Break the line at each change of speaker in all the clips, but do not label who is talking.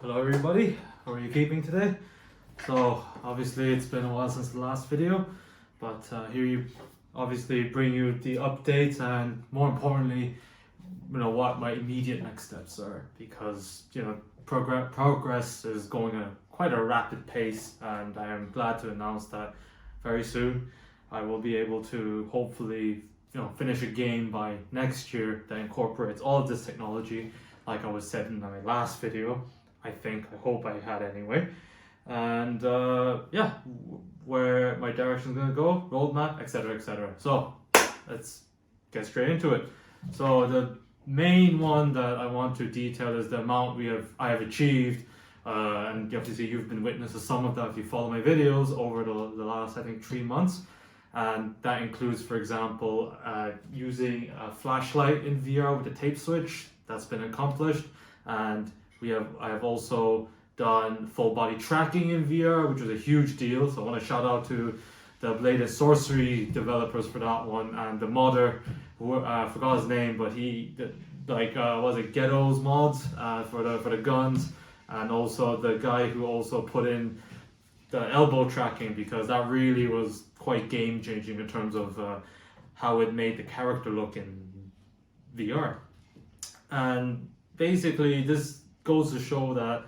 Hello everybody, how are you keeping today? So obviously it's been a while since the last video, but here you obviously bring you the updates and more importantly, what my immediate next steps are, because progress is going at quite a rapid pace, and I am glad to announce that very soon I will be able to hopefully finish a game by next year that incorporates all of this technology, like I was said in my last video. I hope I had anyway. And where my direction is going to go, roadmap, etc., etc. So let's get straight into it. So the main one that I want to detail is the amount I have achieved, and obviously you've been witness to some of that if you follow my videos over the last 3 months, and that includes, for example, using a flashlight in VR with a tape switch. That's been accomplished, and I have also done full body tracking in VR, which was a huge deal. So I want to shout out to the Blade and Sorcery developers for that one, and the modder, who I forgot his name, but he was it Ghetto's mods for the guns, and also the guy who also put in the elbow tracking, because that really was quite game changing in terms of how it made the character look in VR. And basically this goes to show that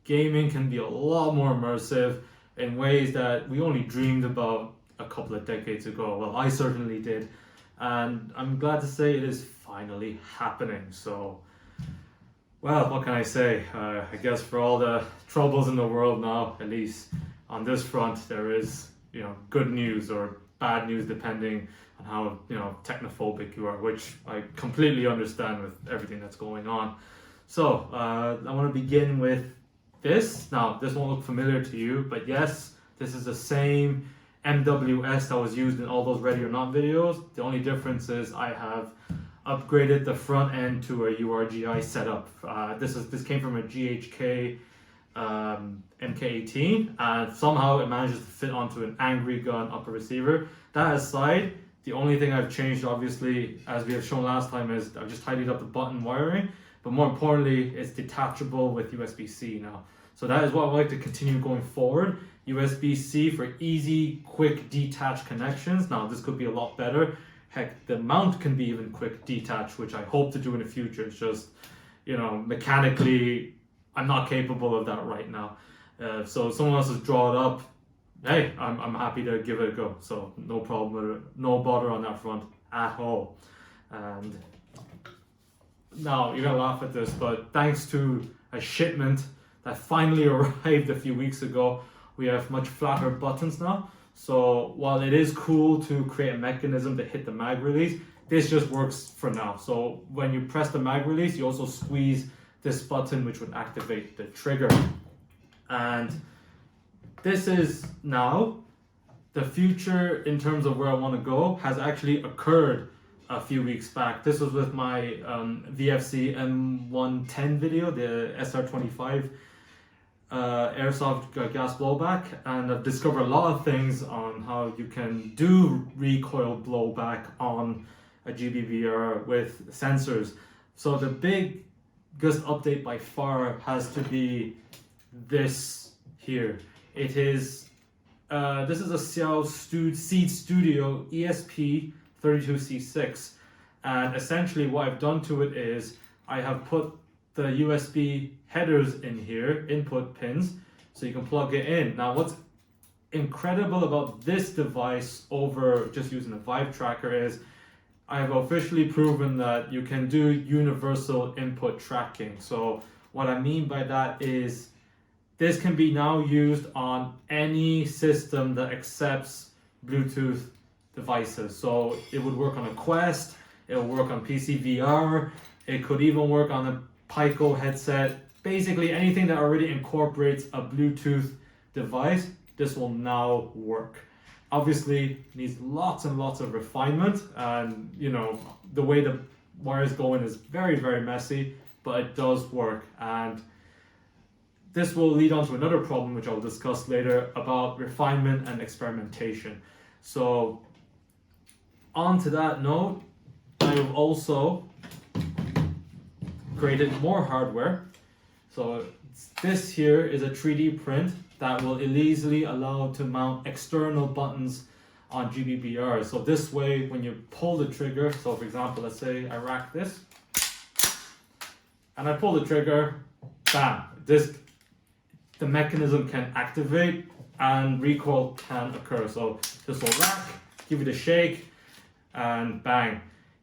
gaming can be a lot more immersive in ways that we only dreamed about a couple of decades ago. Well, I certainly did, and I'm glad to say it is finally happening. So, well, what can I say? I guess for all the troubles in the world now, at least on this front, there is good news or bad news depending on how technophobic you are, which I completely understand with everything that's going on. So I want to begin with this. Now, this won't look familiar to you, but yes, this is the same MWS that was used in all those Ready or Not videos. The only difference is I have upgraded the front end to a URGI setup. This came from a GHK MK18, and somehow it manages to fit onto an Angry Gun upper receiver. That aside, the only thing I've changed, obviously, as we have shown last time, is I've just tidied up the button wiring. But more importantly, it's detachable with USB-C now. So that is what I would like to continue going forward. USB-C for easy, quick detach connections. Now this could be a lot better. Heck, the mount can be even quick detach, which I hope to do in the future. It's just, mechanically, I'm not capable of that right now. So if someone else has drawn it up, hey, I'm happy to give it a go. So no problem, no bother on that front at all. And now, you're gonna laugh at this, but thanks to a shipment that finally arrived a few weeks ago, we have much flatter buttons now. So while it is cool to create a mechanism to hit the mag release, this just works for now. So when you press the mag release, you also squeeze this button, which would activate the trigger. And this is now the future in terms of where I want to go has actually occurred a few weeks back. This was with my VFC M110 video, the SR25 airsoft gas blowback, and I've discovered a lot of things on how you can do recoil blowback on a GBVR with sensors. So the biggest update by far has to be this here. It is this is a Xiao Seed Studio ESP32C6, and essentially what I've done to it is I have put the USB headers in here, input pins, so you can plug it in. Now what's incredible about this device over just using a Vive tracker is I have officially proven that you can do universal input tracking. So what I mean by that is this can be now used on any system that accepts Bluetooth devices. So it would work on a Quest, it will work on PC VR, it could even work on a Pico headset. Basically anything that already incorporates a Bluetooth device, this will now work. Obviously needs lots and lots of refinement, and the way the wires go in is very, very messy, but it does work. And this will lead on to another problem, which I'll discuss later, about refinement and experimentation. So on to that note, I've also created more hardware. So this here is a 3D print that will easily allow to mount external buttons on GBBR. So this way, when you pull the trigger, so for example, let's say I rack this, and I pull the trigger, bam, the mechanism can activate and recoil can occur. So this will rack, give it a shake, and bang,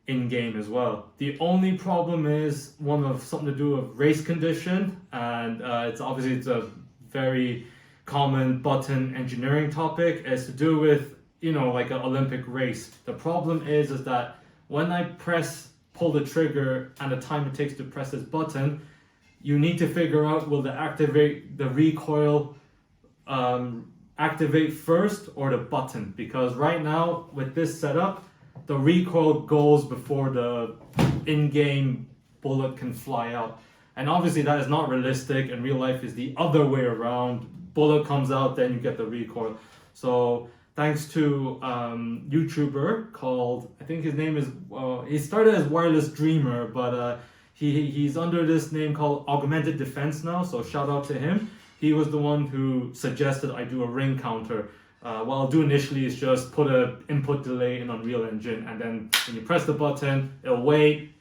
in game as well. The only problem is one of something to do with race condition, and it's a very common button engineering topic. It's to do with, you know, like an Olympic race. The problem is that when I pull the trigger and the time it takes to press this button, you need to figure out, will the recoil activate first or the button? Because right now with this setup, the recoil goes before the in-game bullet can fly out. And obviously that is not realistic. In real life, is the other way around. Bullet comes out, then you get the recoil. So thanks to YouTuber called, I think his name is, he started as Wireless Dreamer, but he's under this name called Augmented Defense now, so shout out to him. He was the one who suggested I do a ring counter. What I'll do initially is just put an input delay in Unreal Engine, and then when you press the button, it'll wait,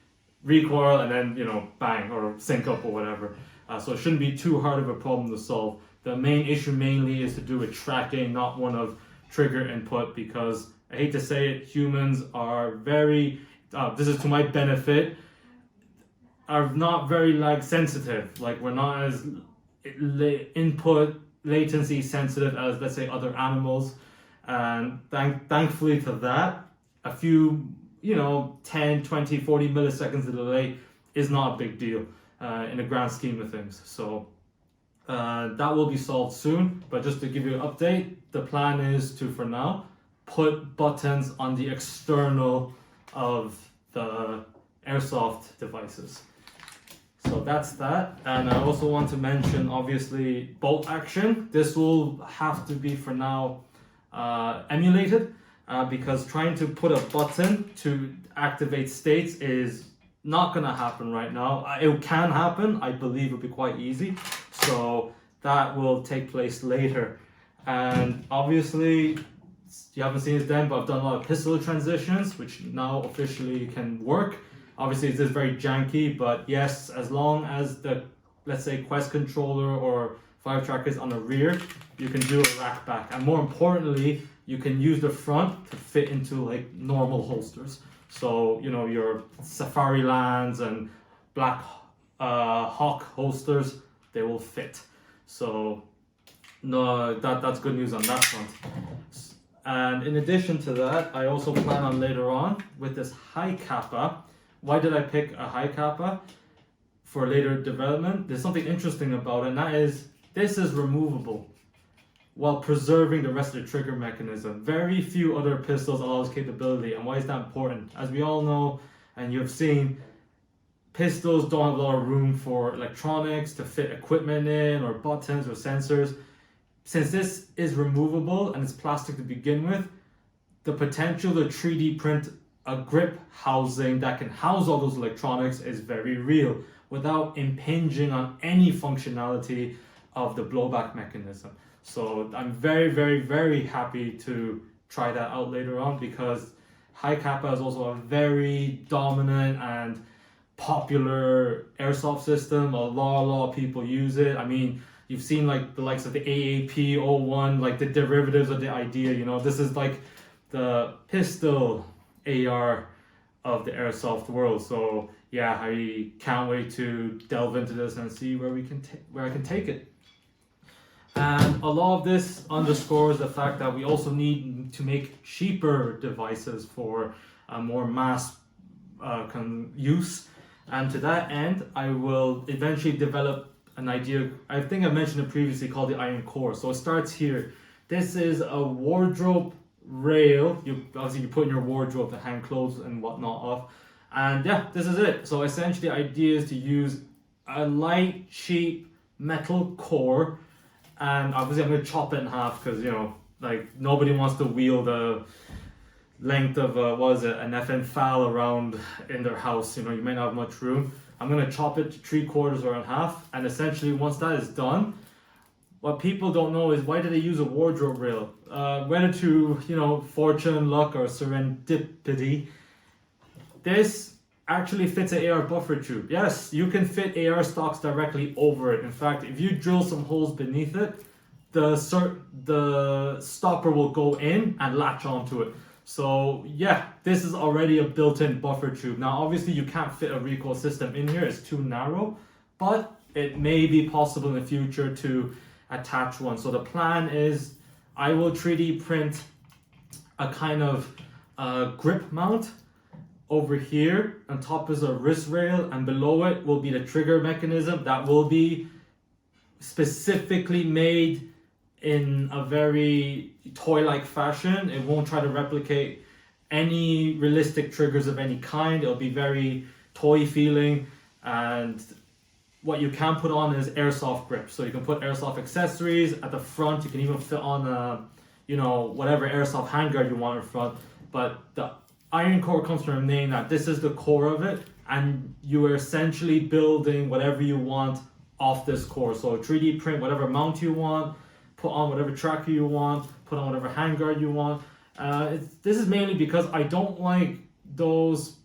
recoil, and then, you know, bang, or sync up or whatever. So it shouldn't be too hard of a problem to solve. The main issue mainly is to do with tracking, not one of trigger input, because I hate to say it, humans are very, this is to my benefit, are not very lag sensitive. Like, we're not as input latency sensitive as, let's say, other animals. And thankfully to that, a few, you know, 10, 20, 40 milliseconds of delay is not a big deal in the grand scheme of things. So that will be solved soon. But just to give you an update, the plan is to, for now, put buttons on the external of the airsoft devices. So that's that. And I also want to mention, obviously, bolt action. This will have to be, for now, emulated, because trying to put a button to activate states is not going to happen right now. It can happen. I believe it'll be quite easy. So that will take place later. And obviously, you haven't seen it then, but I've done a lot of pistol transitions, which now officially can work. Obviously, it is very janky, but yes, as long as the, let's say, Quest controller or 5-track is on the rear, you can do a rack back. And more importantly, you can use the front to fit into like normal holsters. So, you know, your Safari Lands and Black Hawk holsters, they will fit. So, no, that's good news on that front. And in addition to that, I also plan on later on with this high kappa. Why did I pick a high kappa for later development? There's something interesting about it, and that is, this is removable while preserving the rest of the trigger mechanism. Very few other pistols allow this capability. And why is that important? As we all know, and you've seen, pistols don't have a lot of room for electronics to fit equipment in, or buttons or sensors. Since this is removable and it's plastic to begin with, the potential to 3D print a grip housing that can house all those electronics is very real, without impinging on any functionality of the blowback mechanism. So I'm very, very, very happy to try that out later on, because high kappa is also a very dominant and popular airsoft system. A lot of people use it. I mean, you've seen like the likes of the AAP-01, like the derivatives of the idea, you know, this is like the pistol AR of the airsoft world. So yeah, I can't wait to delve into this and see where I can take it. And a lot of this underscores the fact that we also need to make cheaper devices for more mass use. And to that end, I will eventually develop an idea, I think I mentioned it previously, called the Iron Core. So it starts here. This is a wardrobe rail. You put in your wardrobe to hang clothes and whatnot off. And yeah, this is it. So essentially the idea is to use a light, cheap metal core. And obviously I'm going to chop it in half, because, you know, like, nobody wants to wield the length of an FN FAL around in their house. You know, you might not have much room. I'm going to chop it to 3/4 or in half. And essentially once that is done, what people don't know is why did they use a wardrobe rail? Whether to, fortune, luck, or serendipity, this actually fits an AR buffer tube. Yes, you can fit AR stocks directly over it. In fact, if you drill some holes beneath it, the stopper will go in and latch onto it. So yeah, this is already a built-in buffer tube. Now obviously you can't fit a recoil system in here, it's too narrow, but it may be possible in the future to attach one. So the plan is I will 3D print a kind of grip mount. Over here on top is a wrist rail, and below it will be the trigger mechanism that will be specifically made in a very toy-like fashion. It won't try to replicate any realistic triggers of any kind. It'll be very toy feeling, and what you can put on is airsoft grips. So you can put airsoft accessories at the front. You can even fit on whatever airsoft handguard you want in front. But the iron core comes from a name that this is the core of it, and you are essentially building whatever you want off this core. So 3D print whatever mount you want, put on whatever tracker you want, put on whatever handguard you want. This is mainly because I don't like those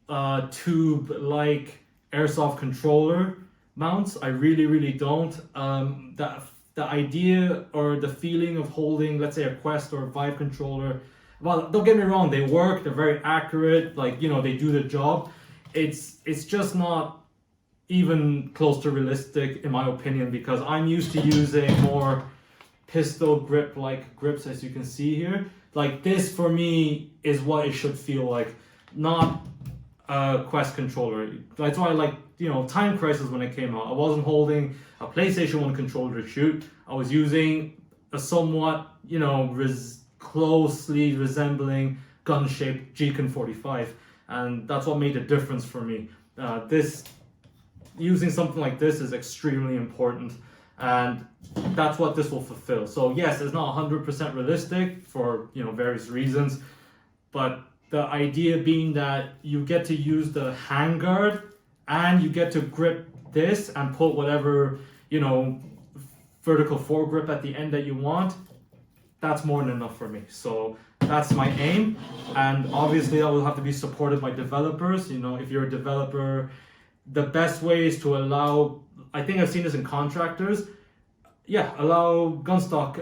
tube-like airsoft controller mounts. I really don't. The idea or the feeling of holding, let's say, a Quest or a Vive controller, well, don't get me wrong, they work, they're very accurate, they do the job. It's just not even close to realistic in my opinion, because I'm used to using more pistol grip like grips, as you can see here. Like this for me is what it should feel like, not a Quest controller. That's why I like, Time Crisis when it came out, I wasn't holding a PlayStation 1 controller to shoot. I was using a somewhat, closely resembling gun-shaped G-Con 45, and that's what made the difference for me. Using something like this is extremely important, and that's what this will fulfill. So yes, it's not 100% realistic for various reasons, but the idea being that you get to use the handguard and you get to grip this and put whatever vertical foregrip at the end that you want. That's more than enough for me. So that's my aim, and obviously that will have to be supported by developers. If you're a developer, the best way is to allow, I think I've seen this in contractors, allow gun stock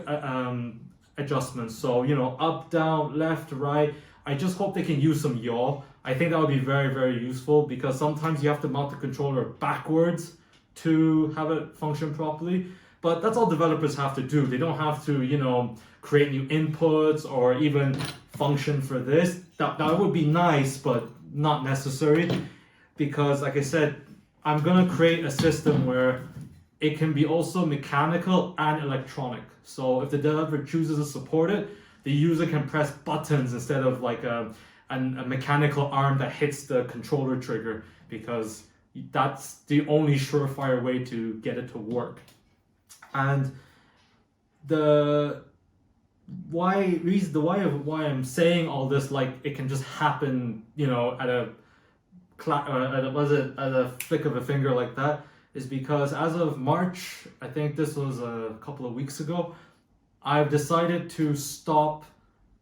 adjustments. So up, down, left, right. I just hope they can use some yaw. I think that would be very, very useful, because sometimes you have to mount the controller backwards to have it function properly. But that's all developers have to do. They don't have to, create new inputs or even function for this. That would be nice, but not necessary. Because like I said, I'm gonna create a system where it can be also mechanical and electronic. So if the developer chooses to support it, the user can press buttons instead of like a mechanical arm that hits the controller trigger, because that's the only surefire way to get it to work. And the why I'm saying all this, like it can just happen, at a flick of a finger like that, is because as of March, I think this was a couple of weeks ago, I've decided to stop,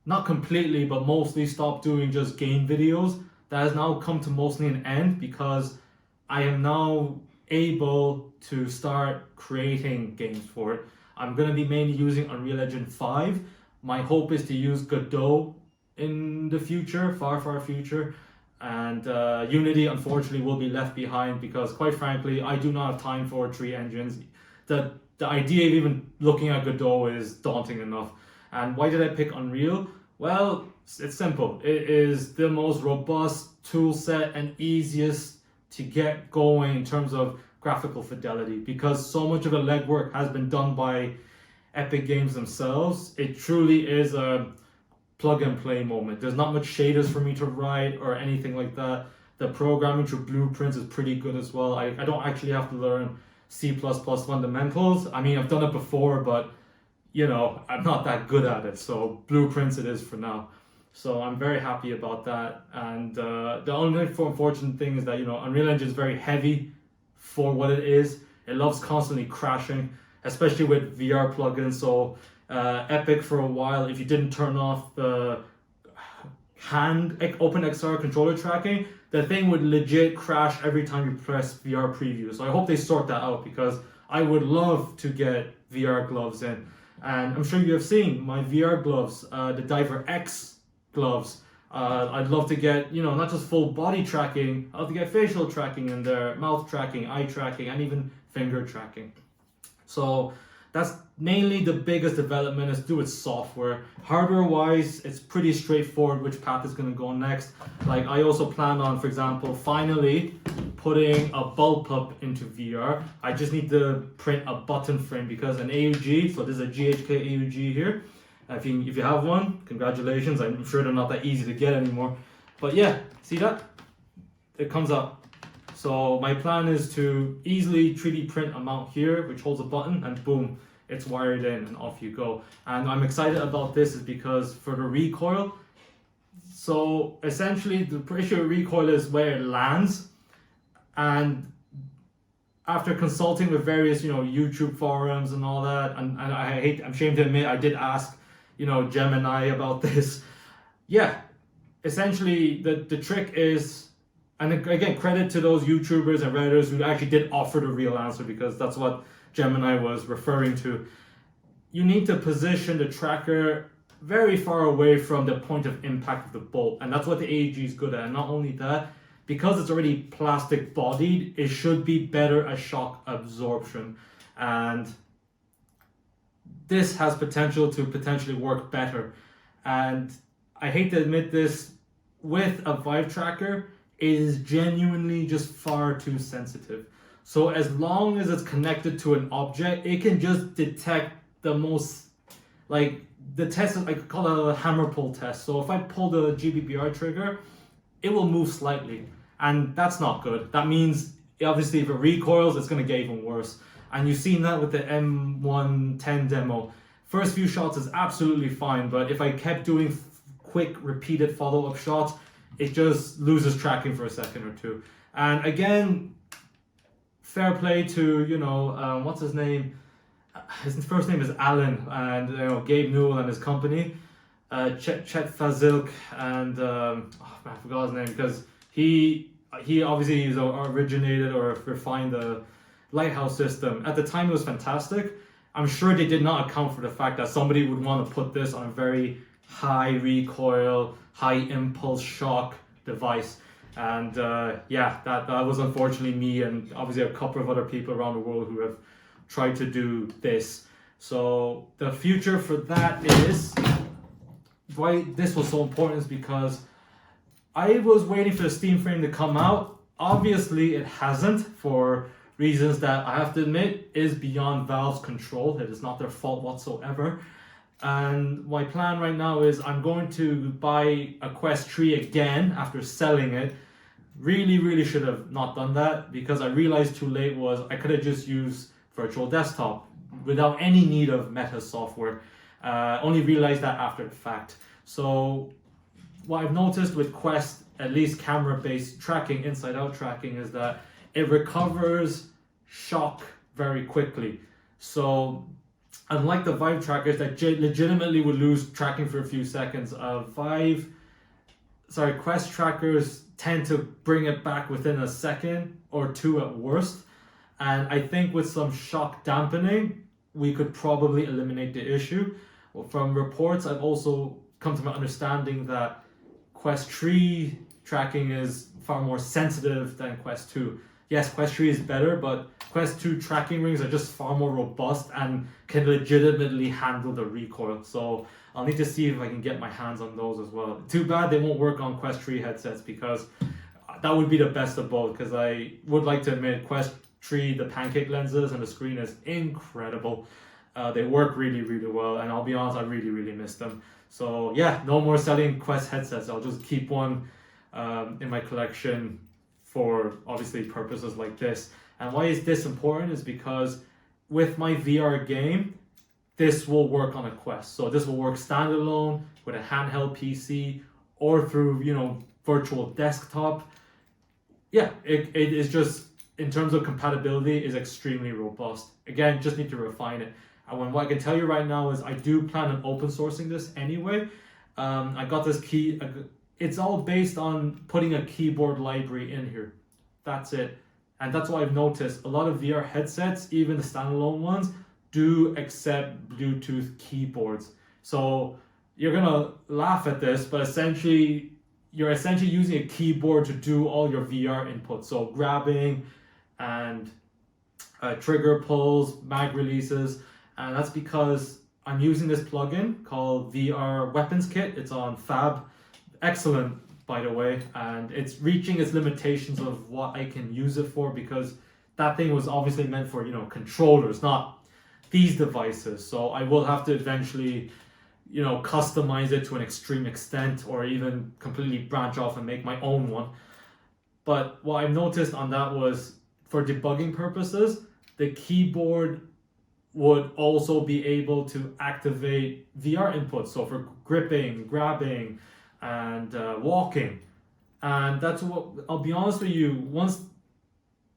not completely, but mostly stop doing just game videos. That has now come to mostly an end, because I am now able to start creating games for it. I'm going to be mainly using Unreal Engine 5. My hope is to use Godot in the future, far future. And Unity, unfortunately, will be left behind, because quite frankly, I do not have time for 3 engines. The idea of even looking at Godot is daunting enough. And why did I pick Unreal? Well, it's simple. It is the most robust tool set and easiest to get going in terms of graphical fidelity, because so much of the legwork has been done by Epic Games themselves. It truly is a plug and play moment. There's not much shaders for me to write or anything like that. The programming through blueprints is pretty good as well. I don't actually have to learn C++ fundamentals. I mean, I've done it before, but I'm not that good at it. So blueprints it is for now. So I'm very happy about that. And the only unfortunate thing is that, you know, Unreal Engine is very heavy for what it is. It loves constantly crashing, especially with VR plugins. So Epic for a while, if you didn't turn off the hand OpenXR controller tracking, the thing would legit crash every time you press VR preview. So I hope they sort that out, because I would love to get VR gloves in. And I'm sure you have seen my VR gloves, the Diver X gloves. I'd love to get, you know, not just full body tracking, I'd love to get facial tracking in there, mouth tracking, eye tracking, and even finger tracking. So that's mainly the biggest development, is to do with software. Hardware wise, it's pretty straightforward which path is going to go next. Like, I also plan on, for example, finally putting a bullpup into VR. I just need to print a button frame, because an AUG, so this is a GHK AUG here. If you have one, congratulations. I'm sure they're not that easy to get anymore. But yeah, see that? It comes up. So my plan is to easily 3D print a mount here, which holds a button, and boom, it's wired in and off you go. And I'm excited about this is because for the recoil, so essentially the issue with recoil is where it lands. And after consulting with various, you know, YouTube forums and all that, and I'm ashamed to admit, I did ask, you know, Gemini about this. Yeah, essentially the trick is, and again, credit to those YouTubers and Redditors who actually did offer the real answer, because that's what Gemini was referring to. You need to position the tracker very far away from the point of impact of the bolt, and that's what the AEG is good at. And not only that, because it's already plastic bodied, it should be better at shock absorption. And this has potential to potentially work better. And I hate to admit this, with a Vive tracker, it is genuinely just far too sensitive. So as long as it's connected to an object, it can just detect the most, like, the test is, I could call it a hammer pull test. So if I pull the GBBR trigger, it will move slightly, and that's not good. That means obviously if it recoils, it's going to get even worse. And you've seen that with the M110 demo. First few shots is absolutely fine, but if I kept doing quick repeated follow-up shots, it just loses tracking for a second or two. And again, fair play to, you know, what's his name? His first name is Alan, and, you know, Gabe Newell and his company, Chet Fazilk, and I forgot his name, because he obviously is originated or refined the Lighthouse system. At the time, it was fantastic. I'm sure they did not account for the fact that somebody would want to put this on a very high recoil, high impulse shock device. And yeah, that was unfortunately me, and obviously a couple of other people around the world who have tried to do this. So the future for that is, why this was so important is because I was waiting for the Steam frame to come out. Obviously it hasn't, for reasons that I have to admit is beyond Valve's control. It is not their fault whatsoever. And my plan right now is I'm going to buy a Quest 3 again after selling it. Really should have not done that, because I realized too late was I could have just used Virtual Desktop without any need of Meta software. Only realized that after the fact. So what I've noticed with Quest, at least camera-based tracking, inside-out tracking, is that it recovers shock very quickly. So unlike the Vive trackers that legitimately would lose tracking for a few seconds, Quest trackers tend to bring it back within a second or two at worst. And I think with some shock dampening, we could probably eliminate the issue. Well, from reports, I've also come to my understanding that Quest 3 tracking is far more sensitive than Quest 2. Yes, Quest 3 is better, but Quest 2 tracking rings are just far more robust and can legitimately handle the recoil. So I'll need to see if I can get my hands on those as well. Too bad they won't work on Quest 3 headsets, because that would be the best of both. Because I would like to admit, Quest 3, the pancake lenses and the screen is incredible. They work really well, and I'll be honest, I really miss them. So yeah, no more selling Quest headsets. I'll just keep one in my collection for obviously purposes like this. And why is this important is because with my VR game, this will work on a Quest. So this will work standalone with a handheld PC or through, virtual desktop. Yeah, it is just, in terms of compatibility, is extremely robust. Again, just need to refine it. And what I can tell you right now is I do plan on open sourcing this anyway. I got this key. It's all based on putting a keyboard library in here. That's it. And that's what I've noticed. A lot of VR headsets, even the standalone ones, do accept Bluetooth keyboards. So you're gonna laugh at this, but you're essentially using a keyboard to do all your VR inputs. So grabbing and trigger pulls, mag releases, and that's because I'm using this plugin called VR Weapons Kit. It's on Fab. Excellent, by the way, and it's reaching its limitations of what I can use it for, because that thing was obviously meant for, controllers, not these devices. So I will have to eventually, customize it to an extreme extent, or even completely branch off and make my own one. But what I've noticed on that was, for debugging purposes, the keyboard would also be able to activate VR inputs. So for gripping, grabbing, and walking. And that's what, I'll be honest with you, once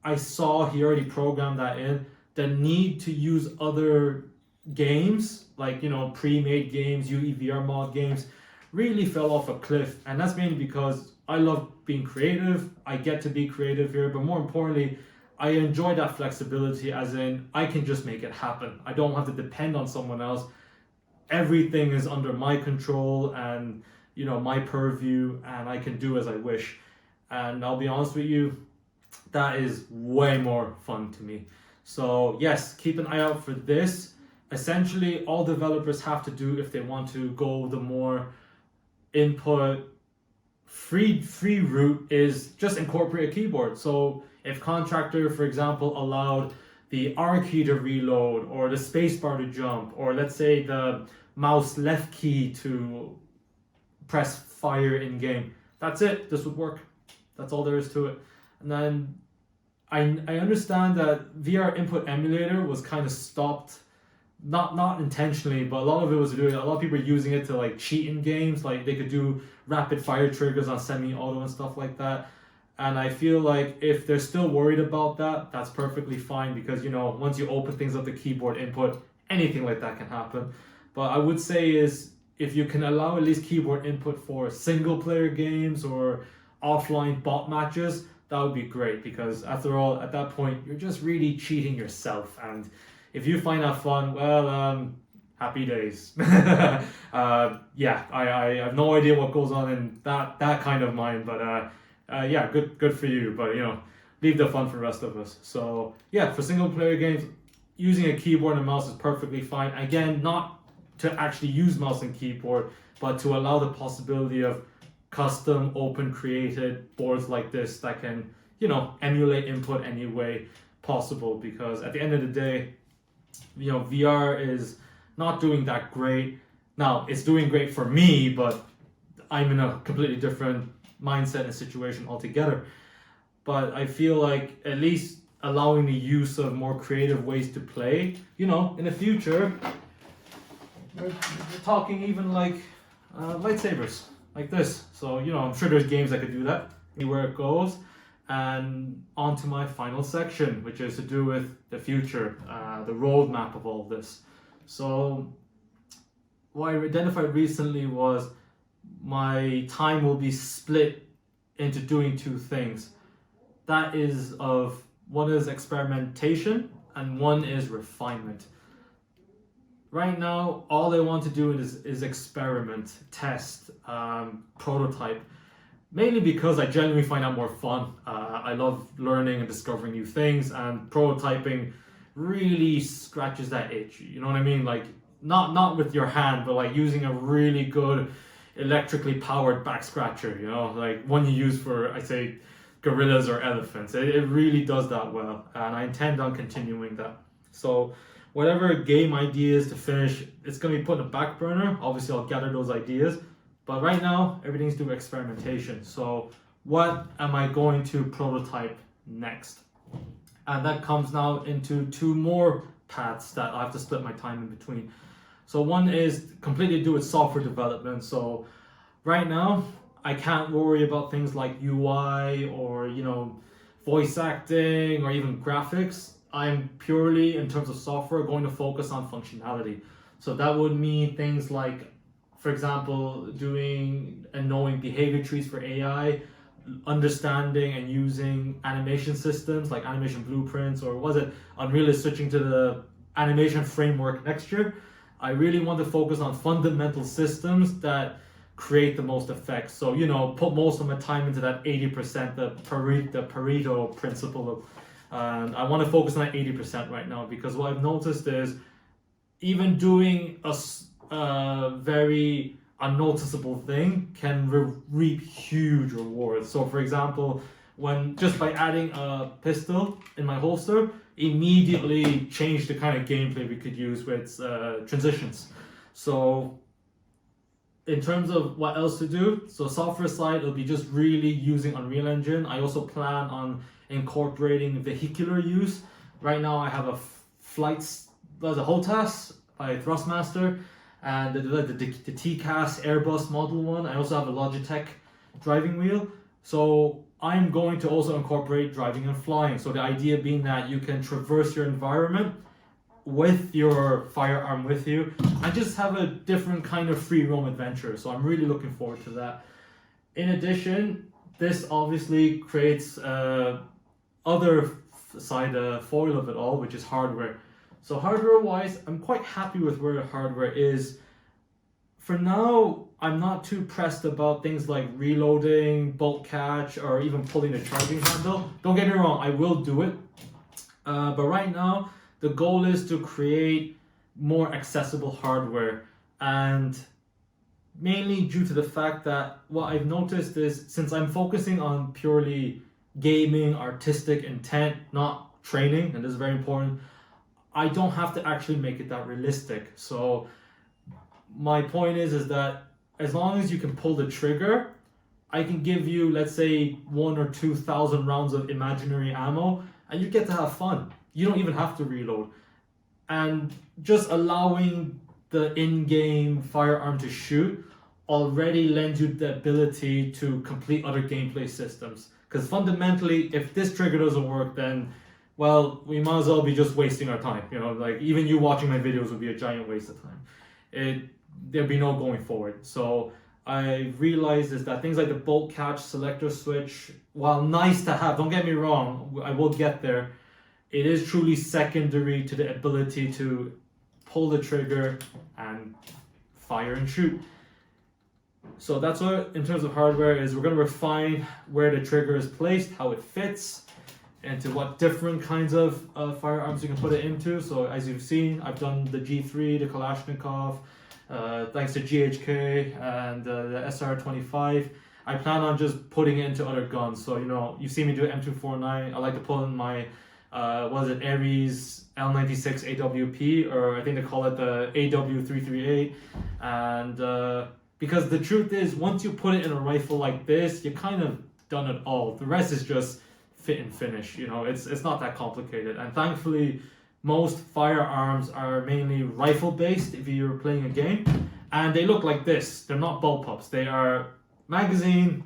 I saw he already programmed that in, the need to use other games, like, pre-made games, UEVR mod games, really fell off a cliff. And that's mainly because I love being creative. I get to be creative here, but more importantly, I enjoy that flexibility, as in I can just make it happen. I don't have to depend on someone else. Everything is under my control and, my purview, and I can do as I wish. And I'll be honest with you, that is way more fun to me. So yes, keep an eye out for this. Essentially, all developers have to do, if they want to go the more input free route, is just incorporate a keyboard. So if Contractor, for example, allowed the R key to reload, or the spacebar to jump, or let's say the mouse left key to press fire in game, that's it. This would work. That's all there is to it. And then I understand that VR Input Emulator was kind of stopped, not intentionally, but a lot of it was doing, a lot of people were using it to like cheat in games, like they could do rapid fire triggers on semi-auto and stuff like that. And I feel like if they're still worried about that, that's perfectly fine, because once you open things up to keyboard input, anything like that can happen. But I would say is, if you can allow at least keyboard input for single player games or offline bot matches, that would be great, because after all, at that point, you're just really cheating yourself. And if you find that fun, well, happy days. Yeah, I have no idea what goes on in that kind of mind, but yeah, good for you. But leave the fun for the rest of us. So yeah, for single player games, using a keyboard and mouse is perfectly fine. Again, not to actually use mouse and keyboard, but to allow the possibility of custom open created boards like this that can emulate input any way possible. Because at the end of the day, VR is not doing that great. Now it's doing great for me, but I'm in a completely different mindset and situation altogether. But I feel like at least allowing the use of more creative ways to play, in the future, we're talking even like lightsabers like this. So I'm sure there's games that could do that. See where it goes. And on to my final section, which is to do with the future, the roadmap of all this. So what I identified recently was my time will be split into doing two things. That is, one is experimentation and one is refinement. Right now, all I want to do is experiment, test, prototype. Mainly because I genuinely find that more fun. I love learning and discovering new things, and prototyping really scratches that itch. You know what I mean? Like not with your hand, but like using a really good electrically powered back scratcher. Like one you use for, I'd say, gorillas or elephants. It really does that well, and I intend on continuing that. So whatever game ideas to finish, it's gonna be put in the back burner. Obviously, I'll gather those ideas. But right now, everything's through experimentation. So what am I going to prototype next? And that comes now into two more paths that I have to split my time in between. So one is completely do with software development. So right now, I can't worry about things like UI or, voice acting or even graphics. I'm purely, in terms of software, going to focus on functionality. So that would mean things like, for example, doing and knowing behavior trees for AI, understanding and using animation systems like animation blueprints, or was it Unreal is switching to the animation framework next year. I really want to focus on fundamental systems that create the most effect. So, put most of my time into that 80%, the Pareto principle. And I want to focus on that 80% right now, because what I've noticed is even doing a very unnoticeable thing can reap huge rewards. So for example, when just by adding a pistol in my holster, immediately changed the kind of gameplay we could use with transitions. So in terms of what else to do, so software side, it'll be just really using Unreal Engine. I also plan on incorporating vehicular use. Right now I have a HOTAS by Thrustmaster, and the TCAS Airbus model one. I also have a Logitech driving wheel. So I'm going to also incorporate driving and flying. So the idea being that you can traverse your environment with your firearm with you and just have a different kind of free roam adventure. So I'm really looking forward to that. In addition, this obviously creates other side foil of it all, which is hardware. So hardware wise, I'm quite happy with where the hardware is. For now, I'm not too pressed about things like reloading, bolt catch, or even pulling the charging handle. Don't get me wrong, I will do it. But right now, the goal is to create more accessible hardware. And mainly due to the fact that what I've noticed is, since I'm focusing on purely gaming, artistic intent, not training, and this is very important, I don't have to actually make it that realistic. So my point is that as long as you can pull the trigger, I can give you, let's say, 1,000 or 2,000 rounds of imaginary ammo, and you get to have fun. You don't even have to reload. And just allowing the in-game firearm to shoot already lends you the ability to complete other gameplay systems. Because fundamentally, if this trigger doesn't work, then, well, we might as well be just wasting our time. Like even you watching my videos would be a giant waste of time. There'd be no going forward. So I realized is that things like the bolt catch, selector switch, while nice to have, don't get me wrong, I will get there, it is truly secondary to the ability to pull the trigger and fire and shoot. So that's what, in terms of hardware, is we're going to refine where the trigger is placed, how it fits, into what different kinds of firearms you can put it into. So as you've seen, I've done the G3, the Kalashnikov, thanks to GHK, and the SR25. I plan on just putting it into other guns. So, you've seen me do M249. I like to pull in my, Ares L96 AWP, or I think they call it the AW338. And because the truth is, once you put it in a rifle like this, you kind of done it all. The rest is just fit and finish. It's not that complicated. And thankfully, most firearms are mainly rifle based if you're playing a game, and they look like this. They're not bullpups. They are magazine,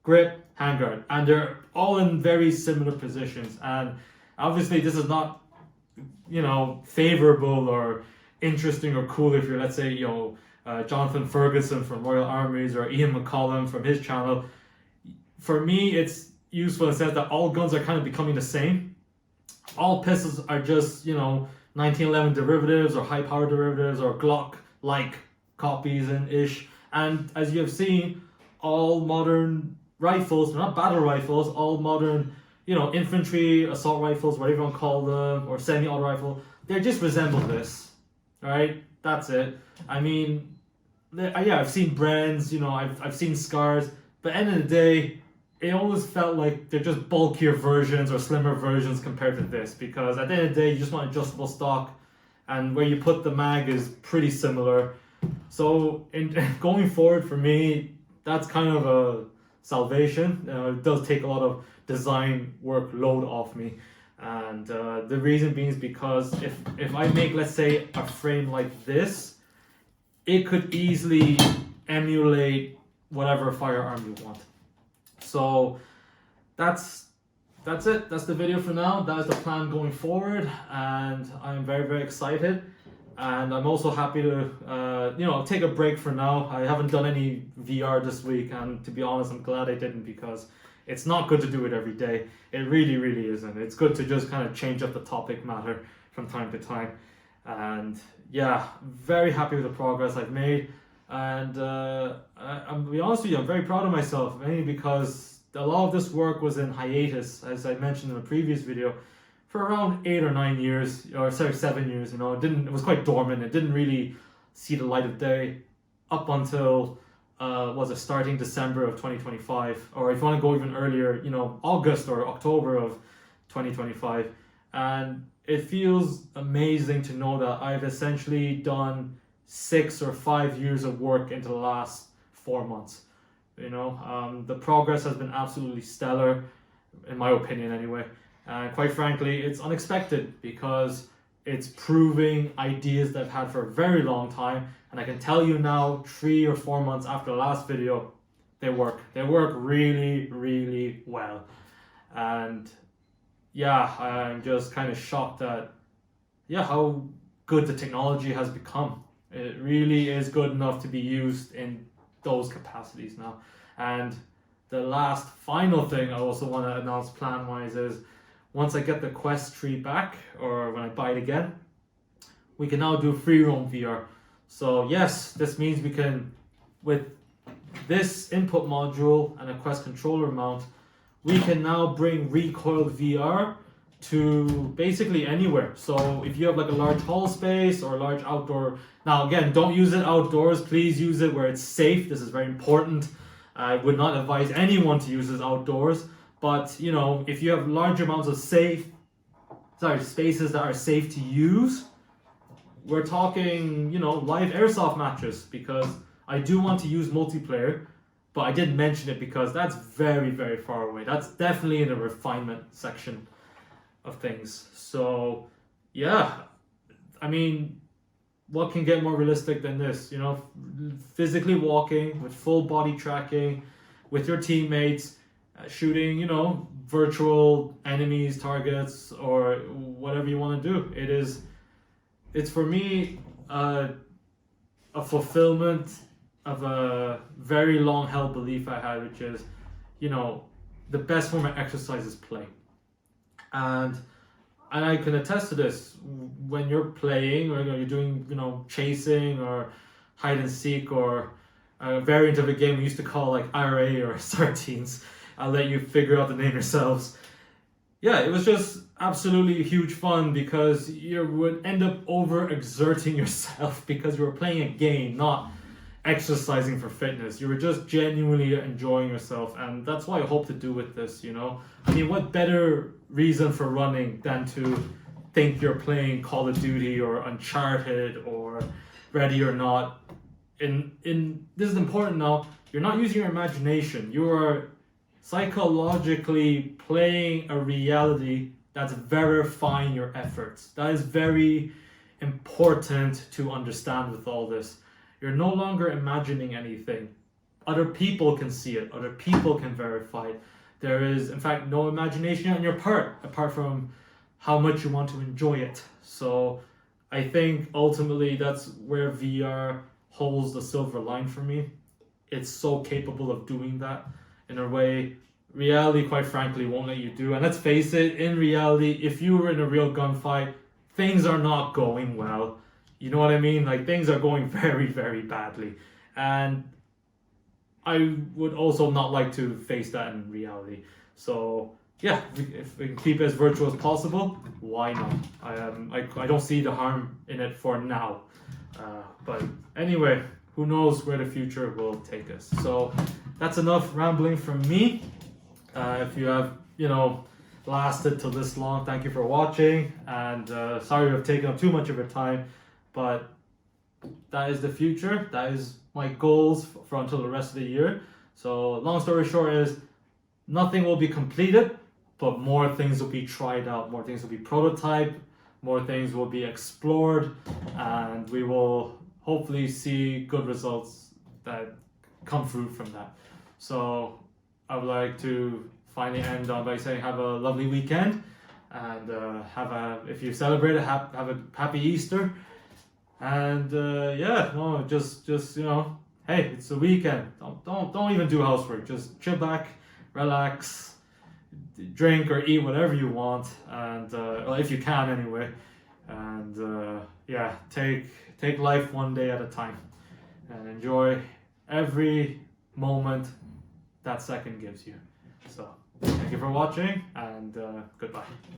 grip, handguard, and they're all in very similar positions. And obviously this is not favorable or interesting or cool if you're, let's say, Jonathan Ferguson from Royal Armies or Ian McCollum from his channel. For me, it's useful in the sense that all guns are kind of becoming the same. All pistols are just, 1911 derivatives or high power derivatives or Glock-like copies and ish. And as you have seen, all modern rifles, they're not battle rifles, all modern, infantry, assault rifles, whatever you want to call them, or semi-auto rifle, they just resemble this, right? That's it. I mean, I've seen brands, I've seen scars, but at the end of the day, it always felt like they're just bulkier versions or slimmer versions compared to this, because at the end of the day, you just want adjustable stock, and where you put the mag is pretty similar. So going forward, for me, that's kind of a salvation. It does take a lot of design workload off me. And the reason being is because if I make, let's say, a frame like this, it could easily emulate whatever firearm you want. So that's it. That's the video for now. That is the plan going forward, and I'm very, very excited. And I'm also happy to take a break for now. I haven't done any VR this week, and to be honest, I'm glad I didn't, because it's not good to do it every day. It really, really isn't. It's good to just kind of change up the topic matter from time to time. And yeah, very happy with the progress I've made. And I'm to be honest with you, I'm very proud of myself, mainly because a lot of this work was in hiatus, as I mentioned in a previous video, for around 8 or 9 years, or sorry, 7 years. It was quite dormant. It didn't really see the light of day up until starting December of 2025, or if you want to go even earlier, August or October of 2025. And it feels amazing to know that I've essentially done 6 or 5 years of work into the last 4 months. The progress has been absolutely stellar, in my opinion anyway. And quite frankly, it's unexpected, because it's proving ideas that I've had for a very long time. And I can tell you now, 3 or 4 months after the last video, they work. They work really, really well. And yeah, I'm just kind of shocked at how good the technology has become. It really is good enough to be used in those capacities now. And the last final thing I also want to announce plan-wise is, once I get the Quest 3 back, or when I buy it again, we can now do free roam VR. So yes, this means we can, with this input module and a Quest controller mount, we can now bring recoiled VR to basically anywhere. So if you have like a large hall space or a large outdoor, now again, don't use it outdoors, please use it where it's safe. This is very important. I would not advise anyone to use this outdoors, but if you have large amounts of spaces that are safe to use, we're talking, live airsoft matches, because I do want to use multiplayer, but I didn't mention it because that's very, very far away. That's definitely in the refinement section of things. So yeah, I mean, what can get more realistic than this? Physically walking with full body tracking with your teammates, shooting, virtual enemies, targets, or whatever you want to do. It's for me a fulfillment of a very long held belief I had, which is, the best form of exercise is play. And I can attest to this. When you're playing, or you're doing, chasing or hide and seek, or a variant of a game we used to call like IRA or Sardines, I'll let you figure out the name yourselves. Yeah, it was just absolutely huge fun, because you would end up overexerting yourself because you were playing a game, not exercising for fitness. You were just genuinely enjoying yourself, and that's what I hope to do with this. I mean, what better reason for running than to think you're playing Call of Duty or Uncharted or Ready or Not. In this is important now. You're not using your imagination. You are psychologically playing a reality that's verifying your efforts. That is very important to understand with all this. You're no longer imagining anything. Other people can see it. Other people can verify it. There is, in fact, no imagination on your part, apart from how much you want to enjoy it. So I think ultimately that's where VR holds the silver line for me. It's so capable of doing that in a way reality, quite frankly, won't let you do. And let's face it, in reality, if you were in a real gunfight, things are not going well. You know what I mean? Like, things are going very, very badly. And I would also not like to face that in reality. So yeah, if we can keep it as virtual as possible, why not? I don't see the harm in it for now. But anyway, who knows where the future will take us. So that's enough rambling from me. If you have, lasted till this long, thank you for watching. And sorry I've taken up too much of your time, but that is the future. That is my goals for until the rest of the year. So long story short is, nothing will be completed but more things will be tried out, more things will be prototyped, more things will be explored, and we will hopefully see good results that come fruit from that. So I would like to finally end on by saying have a lovely weekend, and if you celebrate it, have a happy Easter, and just hey, it's the weekend. Don't even do housework. Just chill back, relax, drink or eat whatever you want, and if you can anyway, and take life one day at a time, and enjoy every moment that second gives you. So thank you for watching, and goodbye.